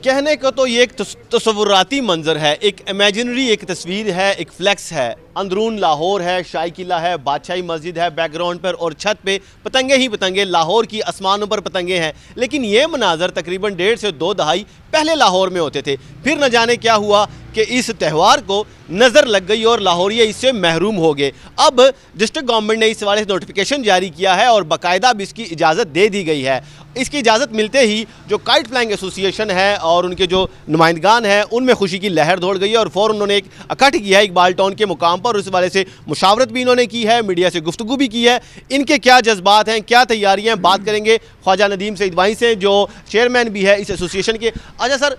कहने को तो ये एक तस्वुराती मंजर है, एक इमेजिनरी एक तस्वीर है, एक फ्लैक्स है। अंदरून लाहौर है, शाही किला है, बादशाही मस्जिद है बैकग्राउंड पर और छत पे पतंगे ही पतंगे, लाहौर की आसमानों पर पतंगे हैं। लेकिन ये मनाजर तकरीबन 1.5 से 2 दहाई पहले लाहौर में होते थे। फिर न जाने क्या हुआ कि इस त्यौहार को नज़र लग गई और लाहौरिये इससे महरूम हो गए। अब डिस्ट्रिक्ट गवर्नमेंट ने इस वाले से नोटिफिकेशन जारी किया है और बाकायदा अब इसकी इजाज़त दे दी गई है। इसकी इजाज़त मिलते ही जो काइट फ्लाइंग एसोसिएशन है और उनके जो नुमाइंदगान हैं उनमें खुशी की लहर दौड़ गई है और फ़ौरन उन्होंने एक इकट्ठ किया है इकबाल टाउन के मुकाम पर। उस वाले से मुशावरत भी इन्होंने की है, मीडिया से गुफ्तगू भी की है। इनके क्या जज्बात हैं, क्या तैयारियाँ हैं, बात करेंगे ख्वाजा नदीम सईद वाई से जो चेयरमैन भी है इस एसोसिएशन के। अच्छा सर,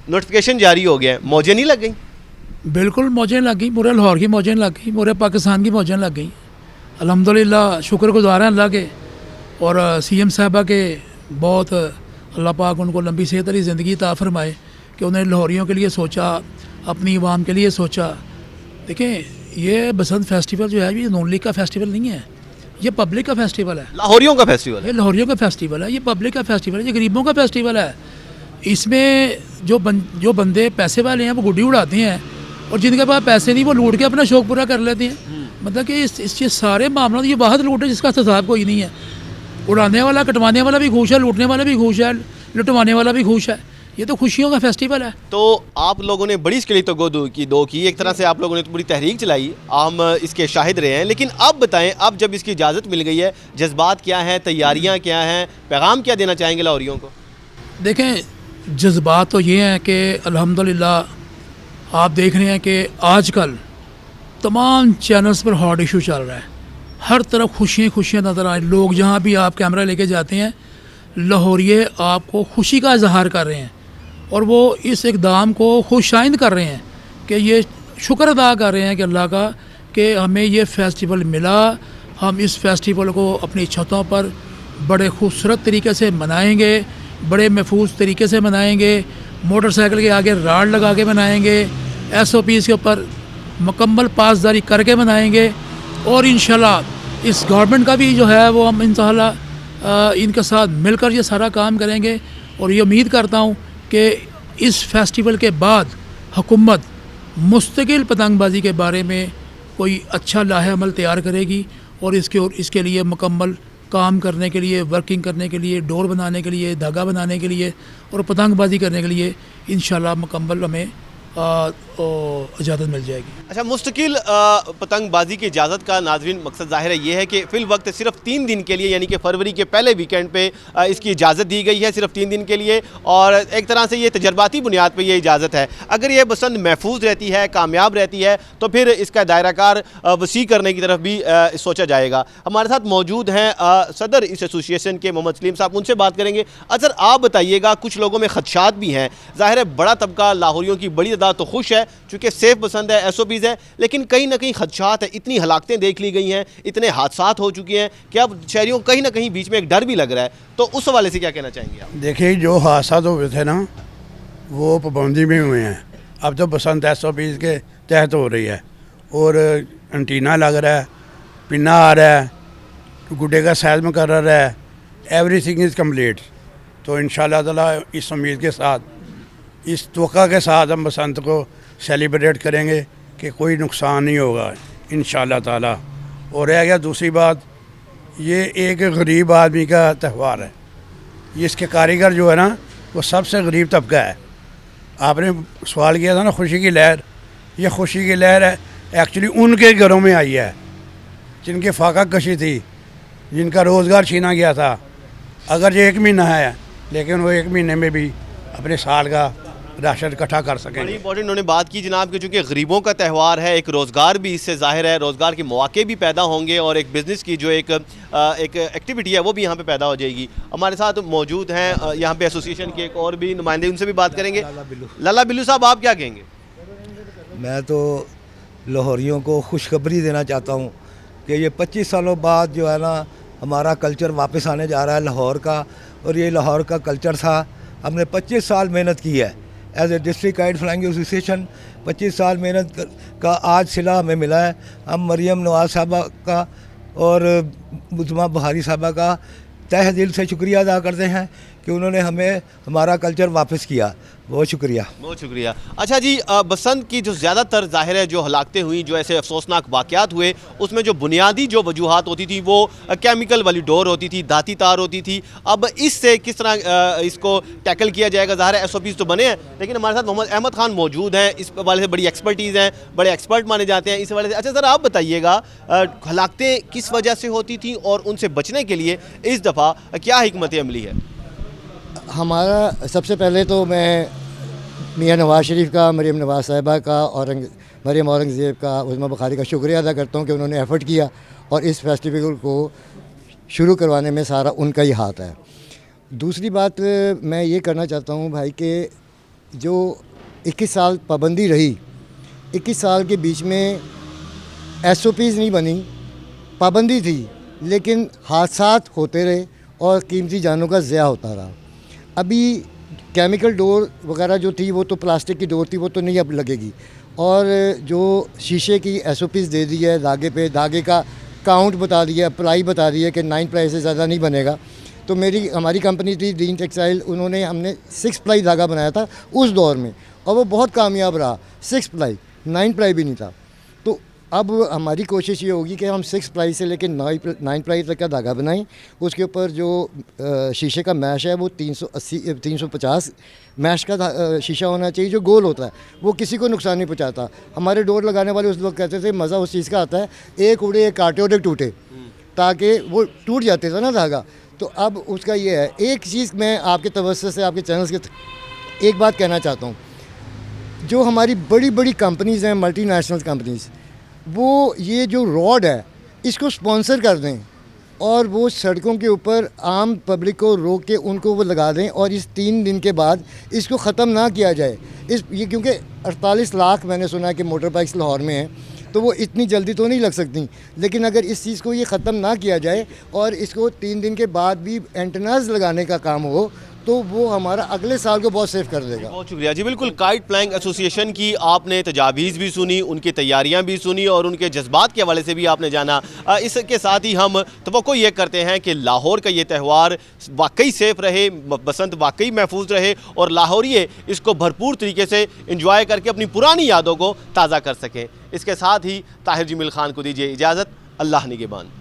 नोटिफिकेशन जारी हो गया है, मौजें नहीं लग गई? बिल्कुल मौजें लग गई, पूरे लाहौर की मौजें लग गई, पूरे पाकिस्तान की मौजें लग गई। अल्हम्दुलिल्लाह, शुक्रगुज़ार हैं अल्लाह के और सीएम साहबा के। बहुत अल्लाह पाक उनको लंबी सेहत वाली ज़िंदगी अता फरमाए कि उन्होंने लाहौरियों के लिए सोचा, अपनी आवाम के लिए सोचा। देखें, ये बसंत फेस्टिवल जो है ये नॉन लीग का फेस्टिवल नहीं है, ये पब्लिक का फेस्टिवल है, लाहौरियों का फेस्टिवल है। ये लाहौरियों का फेस्टिवल है, ये पब्लिक का फेस्टिवल है, ये गरीबों का फेस्टिवल है। इसमें जो बंदे पैसे वाले हैं वो गुड्डी उड़ाते हैं और जिनके पास पैसे नहीं वो लूट के अपना शौक पूरा कर लेते हैं। मतलब कि इसके सारे मामलों ये वाहद लूट है जिसका हिसाब कोई नहीं है। उड़ाने वाला, कटवाने वाला भी खुश है, लूटने वाला भी खुश है, लुटवाने वाला भी खुश है। ये तो खुशियों का फेस्टिवल है। तो आप लोगों ने बड़ी इसके लिए तो दो की एक तरह से आप लोगों ने तो बड़ी तहरीक चलाई, हम इसके शाहिद रहे हैं। लेकिन अब बताएं, अब जब इसकी इजाज़त मिल गई है, जज्बात क्या हैं, तैयारियाँ क्या हैं, पैगाम क्या देना चाहेंगे लाहौरियों को? देखें, जज्बात तो ये हैं कि अल्हम्दुलिल्लाह आप देख रहे हैं कि आजकल तमाम चैनल्स पर हॉट इशू चल रहा है, हर तरफ खुशियाँ खुशियाँ नज़र आ रही। लोग जहाँ भी आप कैमरा लेके जाते हैं, लाहौरिये आपको खुशी का इजहार कर रहे हैं और वो इस इक़दाम को खुशाइंद कर रहे हैं कि ये शुक्र अदा कर रहे हैं कि अल्लाह का कि हमें ये फ़ेस्टिवल मिला। हम इस फेस्टिवल को अपनी छतों पर बड़े खूबसूरत तरीके से मनाएंगे, बड़े महफूज तरीके से मनाएंगे, मोटरसाइकिल के आगे राड लगा के मनाएंगे, SOPs के ऊपर मुकम्मल पासदारी करके मनाएंगे और इंशाल्लाह इस गवर्नमेंट का भी जो है वो हम इंशाल्लाह इनके साथ मिलकर ये सारा काम करेंगे। और ये उम्मीद करता हूँ कि इस फेस्टिवल के बाद हुकूमत मुस्तकिल पतंगबाजी के बारे में कोई अच्छा लाहे अमल तैयार करेगी और इसके लिए मुकम्मल काम करने के लिए, वर्किंग करने के लिए, डोर बनाने के लिए, धागा बनाने के लिए और पतंगबाजी करने के लिए इंशाल्लाह मुकम्मल हमें इजाज़त मिल जाएगी। अच्छा, मुस्तकिल पतंगबाजी की इजाज़त का नाज़रीन मकसद ज़ाहिर है ये है कि फ़िल वक्त सिर्फ 3 दिन के लिए, यानी कि फरवरी के पहले वीकेंड पे इसकी इजाज़त दी गई है, सिर्फ 3 दिन के लिए। और एक तरह से ये तजर्बाती बुनियाद पे ये इजाज़त है। अगर ये बसंत महफूज रहती है, कामयाब रहती है, तो फिर इसका दायराकार वसी करने की तरफ भी सोचा जाएगा। हमारे साथ मौजूद हैं सदर इस एसोसिएशन के मोहम्मद सलीम साहब, उनसे बात करेंगे। अच्छा, आप बताइएगा, कुछ लोगों में खदशात भी हैं। ज़ाहिर है बड़ा तबका लाहौरियों की बड़ी तो खुश है चूँकि सेफ पसंद है, SOPs है, लेकिन कहीं ना कहीं खदशात है। इतनी हलाकतें देख ली गई हैं, इतने हादसात हो चुके हैं कि अब शहरियों को कहीं ना कहीं बीच में एक डर भी लग रहा है। तो उस हवाले से क्या कहना चाहेंगे आप? देखिए, जो हादसात हुए थे ना वो पाबंदी में हुए हैं। अब तो बसंत SOPs के तहत हो रही है और एंटीना लग रहा है, पिन्ना आ रहा है, गुड्डे का साइज मुकर्रर है, एवरीथिंग इज़ कम्प्लीट। तो इंशाल्लाह ताला इस उम्मीद के साथ, इस तवक्का के साथ हम बसंत को सेलिब्रेट करेंगे कि कोई नुकसान नहीं होगा इंशाल्लाह ताला। और रह गया दूसरी बात, ये एक गरीब आदमी का त्यौहार है। ये इसके कारीगर जो है ना वो सबसे गरीब तबका है। आपने सवाल किया था ना खुशी की लहर, ये खुशी की लहर है एक्चुअली उनके घरों में आई है जिनकी फाका कशी थी, जिनका रोज़गार छीना गया था। अगर ये 1 महीना है लेकिन वो 1 महीने में भी अपने साल का राशन इकट्ठा कर सकें। बड़ी इंपॉर्टेंट उन्होंने बात की जनाब कि चूँकि गरीबों का त्यौहार है, एक रोज़गार भी इससे ज़ाहिर है, रोज़गार के मौके भी पैदा होंगे और एक बिज़नेस की जो एक एक्टिविटी है वो भी यहाँ पे पैदा हो जाएगी। हमारे साथ मौजूद हैं यहाँ पे एसोसिएशन के एक और भी नुमाइंदे, उनसे भी बात करेंगे। लाला बिल्लू साहब, आप क्या कहेंगे? मैं तो लाहौरियों को खुशखबरी देना चाहता हूँ कि ये 25 सालों बाद जो है ना हमारा कल्चर वापस आने जा रहा है लाहौर का। और ये लाहौर का कल्चर था, हमने 25 साल मेहनत की है as a district kite flying association. 25 साल मेहनत का आज सिला हमें मिला है। हम मरियम नवाज साहबा का और मुजमा बुहारी साहबा का तहे दिल से शुक्रिया अदा करते हैं कि उन्होंने हमें हमारा कल्चर वापस किया। बहुत शुक्रिया। बहुत शुक्रिया। अच्छा जी, बसंत की जो ज़्यादातर ज़ाहिर है जो हलाकतें हुई, जो ऐसे अफसोसनाक वाक़यात हुए, उसमें जो बुनियादी जो वजूहात होती थी वो केमिकल वाली डोर होती थी, दाती तार होती थी। अब इससे किस तरह इसको टैकल किया जाएगा? ज़ाहिर है SOPs तो बने हैं, लेकिन हमारे साथ मोहम्मद अहमद खान मौजूद हैं, इस हवाले से बड़ी एक्सपर्टीज़ हैं, बड़े एक्सपर्ट माने जाते हैं इस हवाले से। अच्छा सर, आप बताइएगा हलाकतें किस वजह से होती थी और उनसे बचने के लिए इस दफ़ा क्या हिकमत अमली है? हमारा सबसे पहले तो मैं मियाँ नवाज़ शरीफ का, मरीम नवाज़ साहिबा का, मरीम औरंगज़ेब का, उस्मा बुखारी का शुक्रिया अदा करता हूँ कि उन्होंने एफ़र्ट किया और इस फेस्टिवल को शुरू करवाने में सारा उनका ही हाथ है। दूसरी बात मैं ये करना चाहता हूँ भाई कि जो 21 साल पाबंदी रही, 21 साल के बीच में SOPs नहीं बनी, पाबंदी थी, लेकिन हादसात होते रहे और कीमती जानों का ज़िया होता रहा। अभी केमिकल डोर वगैरह जो थी वो तो प्लास्टिक की डोर थी, वो तो नहीं अब लगेगी। और जो शीशे की SOPs दे दी है, धागे पे धागे का काउंट बता दिया, प्लाई बता दी है कि 9 प्लाई से ज़्यादा नहीं बनेगा। तो हमारी कंपनी थी दीन टेक्सटाइल, हमने 6 प्लाई धागा बनाया था उस दौर में और वो बहुत कामयाब रहा। 6 प्लाई, 9 प्लाई भी नहीं था। तो अब हमारी कोशिश ये होगी कि हम 6 प्लाई से लेकर 9 प्लाई तक का धागा बनाएं। उसके ऊपर जो शीशे का मैश है वो 350 मैश का शीशा होना चाहिए, जो गोल होता है, वो किसी को नुकसान नहीं पहुंचाता। हमारे डोर लगाने वाले उस वक्त कहते थे मज़ा उस चीज़ का आता है, एक उड़े एक काटे और एक टूटे, ताकि वो टूट जाते थे ना धागा। तो अब उसका ये है। एक चीज़ मैं आपके तवज्जो से, आपके चैनल्स के एक बात कहना चाहता हूँ, जो हमारी बड़ी बड़ी कंपनीज़ हैं, मल्टीनेशनल कंपनीज़, वो ये जो रॉड है इसको स्पॉन्सर कर दें और वो सड़कों के ऊपर आम पब्लिक को रोक के उनको वो लगा दें और इस 3 दिन के बाद इसको ख़त्म ना किया जाए। क्योंकि 48 लाख मैंने सुना है कि मोटर बाइक्स लाहौर में हैं, तो वो इतनी जल्दी तो नहीं लग सकती, लेकिन अगर इस चीज़ को ये ख़त्म ना किया जाए और इसको 3 दिन के बाद भी एंटेनास लगाने का काम हो, तो वो हमारा अगले साल को बहुत सेफ कर देगा। बहुत शुक्रिया जी। बिल्कुल, काइट फ्लाइंग एसोसिएशन की आपने तजावीज़ भी सुनी, उनकी तैयारियां भी सुनी और उनके जज्बात के हवाले से भी आपने जाना। इसके साथ ही हम तवक्को ये करते हैं कि लाहौर का ये त्यौहार वाकई सेफ रहे, बसंत वाकई महफूज रहे और लाहौरिये इसको भरपूर तरीके से इंजॉय करके अपनी पुरानी यादों को ताज़ा कर सकें। इसके साथ ही ताहिर जमील खान को दीजिए इजाज़त। अल्लाह निगहबान।